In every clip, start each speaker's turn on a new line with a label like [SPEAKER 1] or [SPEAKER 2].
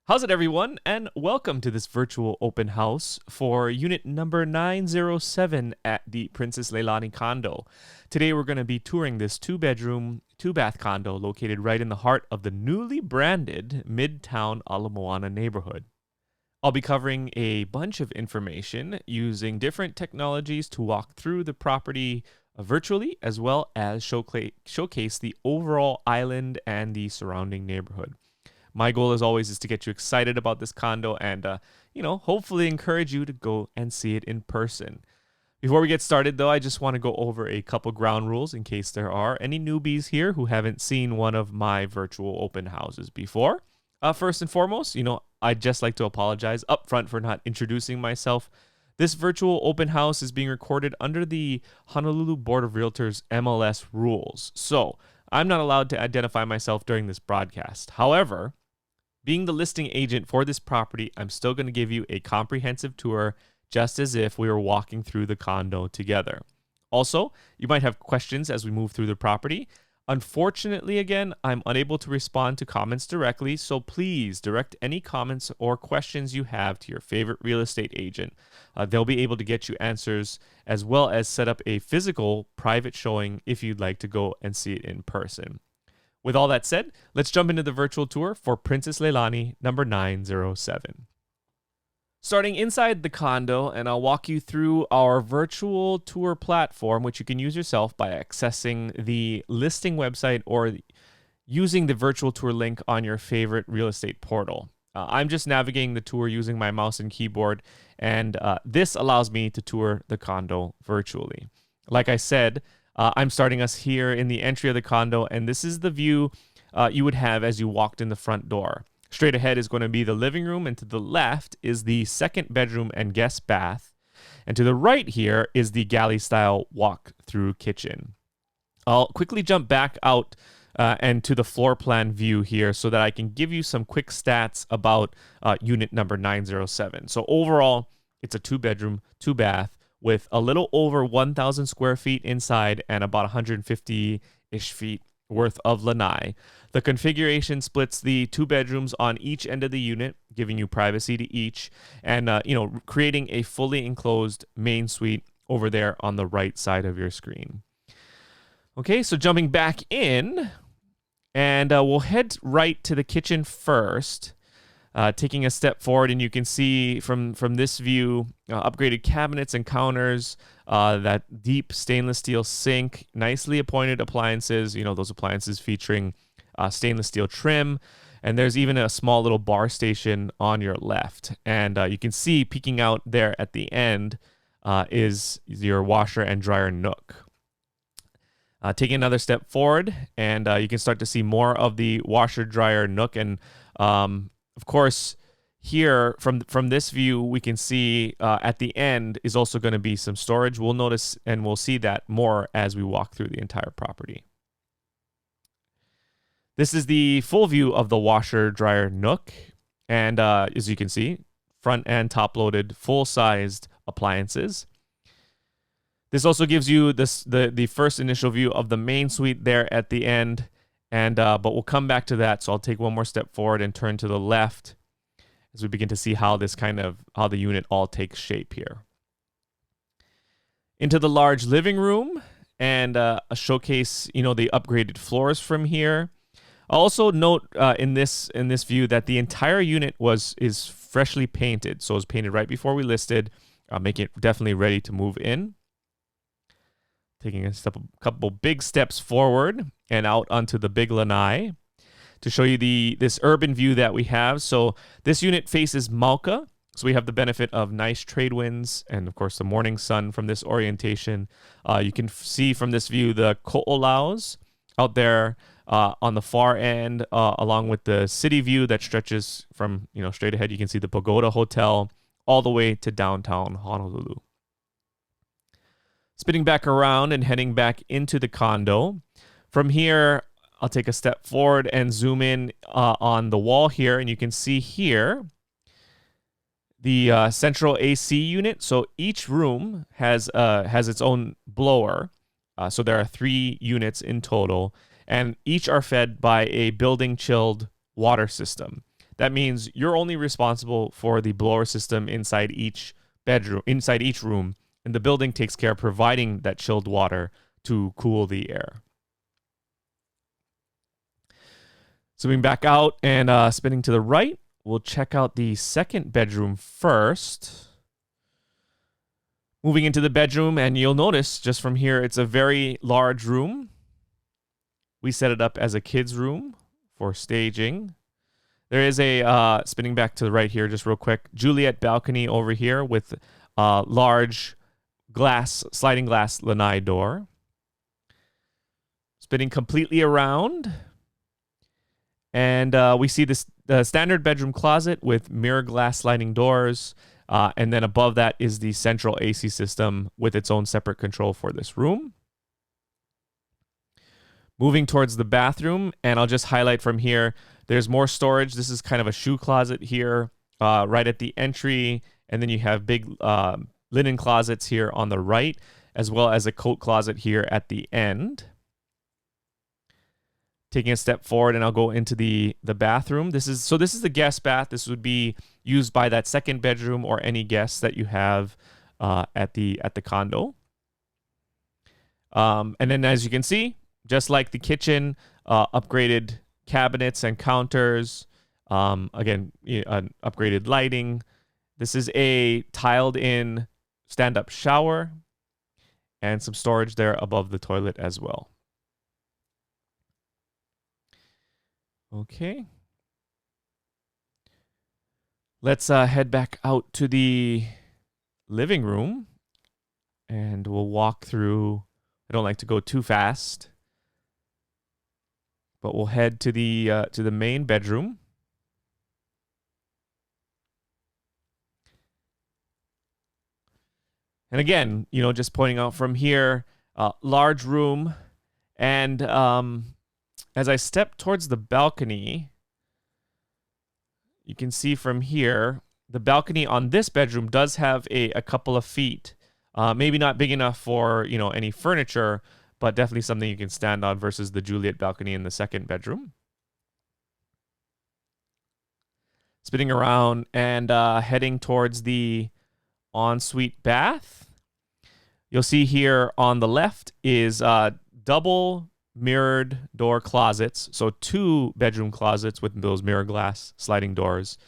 [SPEAKER 1] How's it, everyone? And welcome to this virtual open house for unit number 907 at the Princess Leilani condo. Today, we're going to be touring this two-bedroom, two-bath condo located right in the heart of the newly branded Midtown Ala Moana neighborhood. I'll be covering a bunch of information using different technologies to walk through the property virtually, as well as showcase the overall island and the surrounding neighborhood. My goal, as always, is to get you excited about this condo and, hopefully encourage you to go and see it in person. Before we get started, though, I just want to go over a couple ground rules in case there are any newbies here who haven't seen one of my virtual open houses before. First and foremost, I'd just like to apologize up front for not introducing myself. This virtual open house is being recorded under the Honolulu Board of Realtors MLS rules, so I'm not allowed to identify myself during this broadcast. However, being the listing agent for this property, I'm still going to give you a comprehensive tour just as if we were walking through the condo together. Also, you might have questions as we move through the property. Unfortunately, again, I'm unable to respond to comments directly, so please direct any comments or questions you have to your favorite real estate agent. They'll be able to get you answers as well as set up a physical private showing if you'd like to go and see it in person. With all that said, let's jump into the virtual tour for Princess Leilani number 907. Starting inside the condo, and I'll walk you through our virtual tour platform, which you can use yourself by accessing the listing website or using the virtual tour link on your favorite real estate portal. I'm just navigating the tour using my mouse and keyboard, and this allows me to tour the condo virtually. Like I said, I'm starting us here in the entry of the condo, and this is the view you would have as you walked in the front door. Straight ahead is going to be the living room, and to the left is the second bedroom and guest bath. And to the right here is the galley-style walk-through kitchen. I'll quickly jump back out and to the floor plan view here so that I can give you some quick stats about unit number 907. So overall, it's a two-bedroom, two-bath with a little over 1,000 square feet inside and about 150-ish feet worth of lanai. The configuration splits the two bedrooms on each end of the unit, giving you privacy to each, and creating a fully enclosed main suite over there on the right side of your screen. Okay, so jumping back in, and we'll head right to the kitchen first. Taking a step forward, and you can see from this view, upgraded cabinets and counters, that deep stainless steel sink, nicely appointed appliances, those appliances featuring stainless steel trim, and there's even a small little bar station on your left. And you can see peeking out there at the end is your washer and dryer nook. Taking another step forward, and you can start to see more of the washer dryer nook, and of course, here from this view, we can see at the end is also going to be some storage. We'll notice and we'll see that more as we walk through the entire property. This is the full view of the washer dryer nook. And as you can see, front and top loaded, full-sized appliances. This also gives you the first initial view of the main suite there at the end. And but we'll come back to that. So I'll take one more step forward and turn to the left as we begin to see how the unit all takes shape here. Into the large living room and a showcase, the upgraded floors from here. I'll also note in this view that the entire unit is freshly painted. So it was painted right before we listed, making it definitely ready to move in. Taking a couple big steps forward and out onto the big lanai to show you this urban view that we have. So this unit faces Mauka, so we have the benefit of nice trade winds and, of course, the morning sun from this orientation. You can see from this view the ko'olaus out there on the far end, along with the city view that stretches from straight ahead. You can see the Pagoda Hotel all the way to downtown Honolulu. Spinning back around and heading back into the condo. From here, I'll take a step forward and zoom in on the wall here, and you can see here the central AC unit. So each room has its own blower. So there are 3 units in total, and each are fed by a building chilled water system. That means you're only responsible for the blower system inside each bedroom, inside each room, and the building takes care of providing that chilled water to cool the air. Zooming back out and spinning to the right, we'll check out the second bedroom first. Moving into the bedroom, and you'll notice just from here, it's a very large room. We set it up as a kid's room for staging. There is a, spinning back to the right here, just real quick, Juliet balcony over here with a large sliding glass lanai door. Spinning completely around. And we see the standard bedroom closet with mirror glass sliding doors. And then above that is the central AC system with its own separate control for this room. Moving towards the bathroom, and I'll just highlight from here, there's more storage. This is kind of a shoe closet here right at the entry. And then you have big linen closets here on the right, as well as a coat closet here at the end. Taking a step forward, and I'll go into the bathroom. This is the guest bath. This would be used by that second bedroom or any guests that you have at the condo. And then, as you can see, just like the kitchen, upgraded cabinets and counters. Again, upgraded lighting. This is a tiled-in stand-up shower, and some storage there above the toilet as well. Okay. Let's head back out to the living room, and we'll walk through. I don't like to go too fast, but we'll head to the main bedroom. And again, just pointing out from here, large room, and as I step towards the balcony, you can see from here, the balcony on this bedroom does have a couple of feet. Maybe not big enough for, any furniture, but definitely something you can stand on versus the Juliet balcony in the second bedroom. Spinning around and heading towards the ensuite bath. You'll see here on the left is double mirrored door closets, so 2 bedroom closets with those mirror glass sliding doors,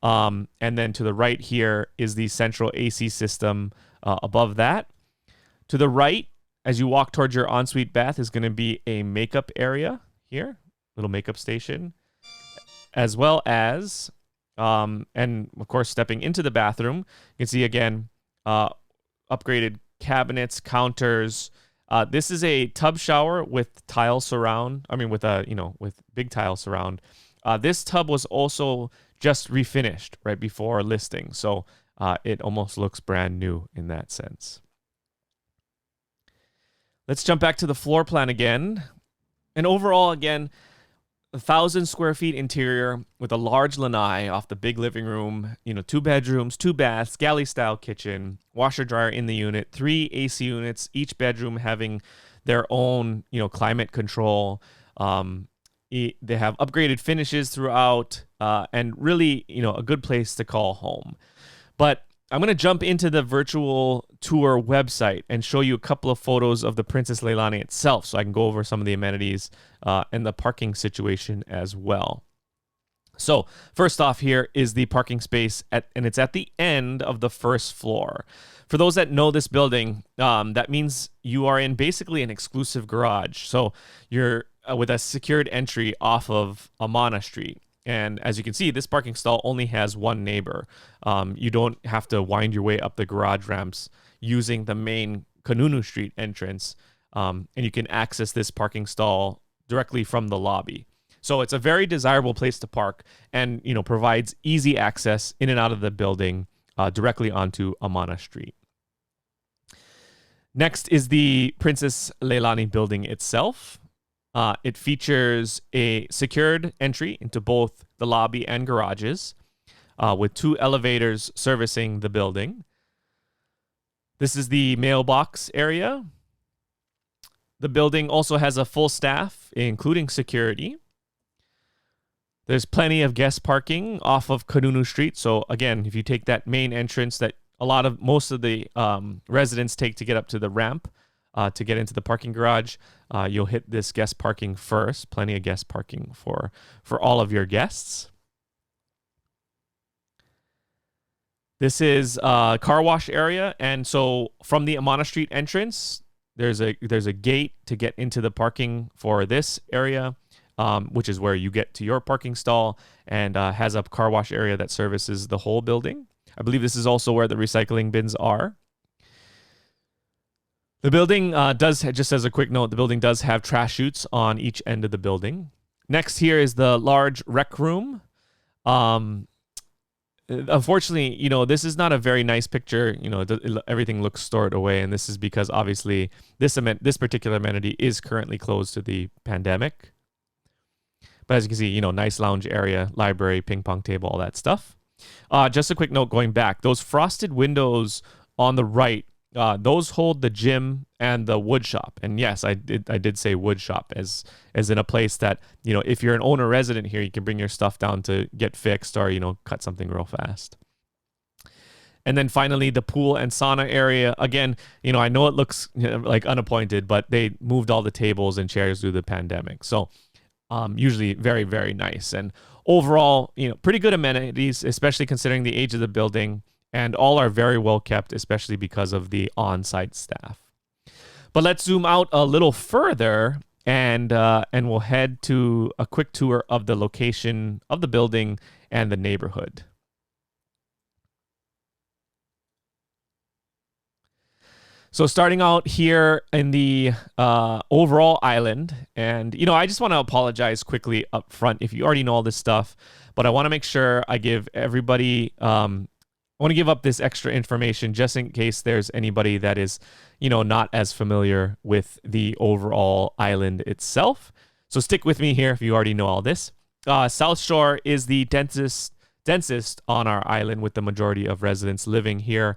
[SPEAKER 1] and then to the right here is the central AC system above that. To the right, as you walk towards your ensuite bath, is going to be a makeup area here, little makeup station, as well as and of course stepping into the bathroom, you can see again upgraded cabinets, counters. This is a tub shower with tile surround. With big tile surround. This tub was also just refinished right before listing, so it almost looks brand new in that sense. Let's jump back to the floor plan again. And overall, again, 1,000 square feet interior with a large lanai off the big living room, 2 bedrooms, 2 baths, galley style kitchen, washer dryer in the unit, 3 AC units, each bedroom having their own, climate control. They have upgraded finishes throughout, and really, a good place to call home. But I'm going to jump into the virtual tour website and show you a couple of photos of the Princess Leilani itself, so I can go over some of the amenities and the parking situation as well. So first off here is the parking space, and it's at the end of the first floor. For those that know this building, that means you are in basically an exclusive garage. So you're with a secured entry off of Moana Street. And as you can see, this parking stall only has one neighbor. You don't have to wind your way up the garage ramps using the main Kanunu Street entrance. And you can access this parking stall directly from the lobby. So it's a very desirable place to park and, provides easy access in and out of the building directly onto Moana Street. Next is the Princess Leilani building itself. It features a secured entry into both the lobby and garages, with 2 elevators servicing the building. This is the mailbox area. The building also has a full staff, including security. There's plenty of guest parking off of Kanunu Street. So again, if you take that main entrance that most of the residents take to get up to the ramp to get into the parking garage, you'll hit this guest parking first. Plenty of guest parking for all of your guests. This is a car wash area, and so from the Amana Street entrance, there's a gate to get into the parking for this area, which is where you get to your parking stall, and has a car wash area that services the whole building. I believe this is also where the recycling bins are. The building does, just as a quick note, the building does have trash chutes on each end of the building. Next here is the large rec room. Unfortunately, this is not a very nice picture. Everything looks stored away, and this is because obviously this particular amenity is currently closed to the pandemic. But as you can see, nice lounge area, library, ping pong table, all that stuff. Just a quick note going back, those frosted windows on the right, those hold the gym and the wood shop. And yes, I did say wood shop as in a place that, if you're an owner resident here, you can bring your stuff down to get fixed or, cut something real fast. And then finally, the pool and sauna area. Again, I know it looks like unappointed, but they moved all the tables and chairs through the pandemic. So usually very, very nice. And overall, pretty good amenities, especially considering the age of the building. And all are very well kept, especially because of the on-site staff. But let's zoom out a little further, and we'll head to a quick tour of the location of the building and the neighborhood. So starting out here in the overall island, and I just want to apologize quickly up front if you already know all this stuff, but I want to make sure I give everybody. I want to give up this extra information just in case there's anybody that is, not as familiar with the overall island itself. So stick with me here if you already know all this. South Shore is the densest on our island, with the majority of residents living here.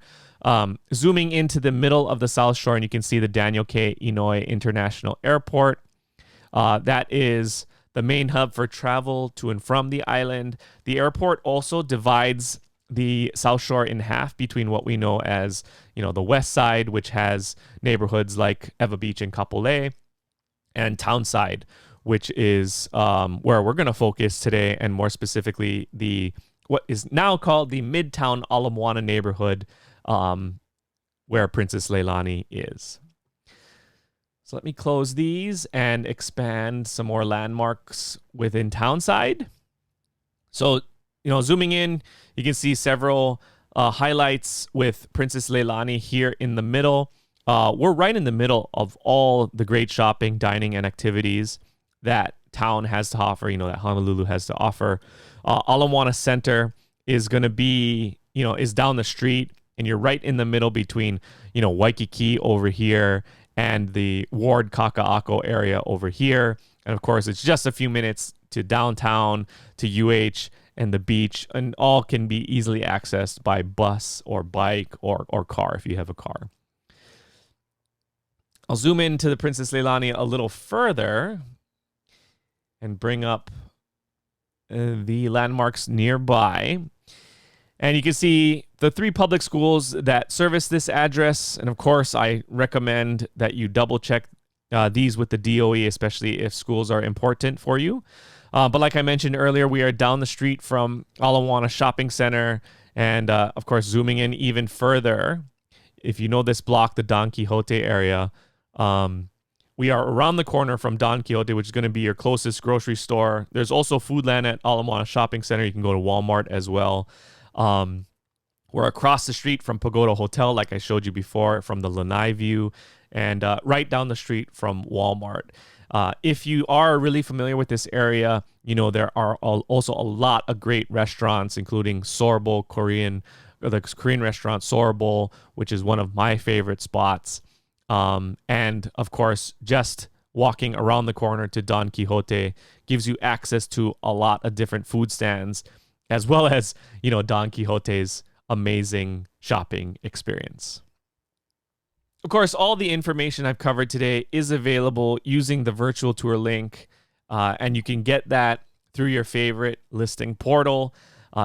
[SPEAKER 1] Zooming into the middle of the South Shore, and you can see the Daniel K. Inouye International Airport. That is the main hub for travel to and from the island. The airport also divides the South Shore in half between what we know as, the west side, which has neighborhoods like Eva Beach and Kapolei, and Townside, which is where we're going to focus today, and more specifically what is now called the Midtown Ala Moana neighborhood, where Princess Leilani is. So let me close these and expand some more landmarks within Townside. So, zooming in, you can see several highlights with Princess Leilani here in the middle. We're right in the middle of all the great shopping, dining, and activities that town has to offer, that Honolulu has to offer. Ala Moana Center is going to be, is down the street, and you're right in the middle between, Waikiki over here and the Ward Kakaako area over here. And of course, it's just a few minutes to downtown, to UH, and the beach, and all can be easily accessed by bus or bike or car if you have a car. I'll zoom into the Princess Leilani a little further and bring up the landmarks nearby. And you can see the 3 public schools that service this address. And of course, I recommend that you double check these with the DOE, especially if schools are important for you. But like I mentioned earlier, we are down the street from Ala Moana Shopping Center. And of course, zooming in even further, if you know this block, the Don Quixote area, we are around the corner from Don Quixote, which is going to be your closest grocery store. There's also Foodland at Ala Moana Shopping Center. You can go to Walmart as well. We're across the street from Pagoda Hotel, like I showed you before, from the Lanai view, and right down the street from Walmart. If you are really familiar with this area, there are also a lot of great restaurants, including Sorbo the Korean restaurant Sorbo, which is one of my favorite spots. And of course, just walking around the corner to Don Quixote gives you access to a lot of different food stands, as well as, Don Quixote's amazing shopping experience. Of course, all the information I've covered today is available using the virtual tour link, and you can get that through your favorite listing portal.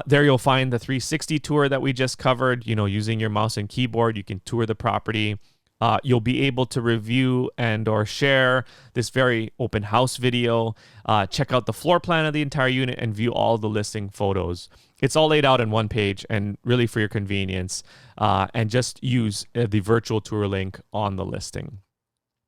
[SPEAKER 1] There you'll find the 360 tour that we just covered. Using your mouse and keyboard, you can tour the property. You'll be able to review and or share this very open house video, check out the floor plan of the entire unit, and view all the listing photos. It's all laid out in one page and really for your convenience, and just use the virtual tour link on the listing.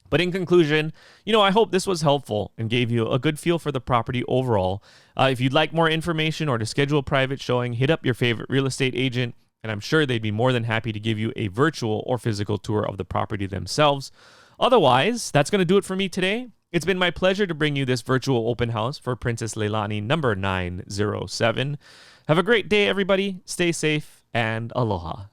[SPEAKER 1] But in conclusion, I hope this was helpful and gave you a good feel for the property overall. If you'd like more information or to schedule a private showing, hit up your favorite real estate agent, and I'm sure they'd be more than happy to give you a virtual or physical tour of the property themselves. Otherwise, that's going to do it for me today. It's been my pleasure to bring you this virtual open house for Princess Leilani number 907. Have a great day, everybody. Stay safe and aloha.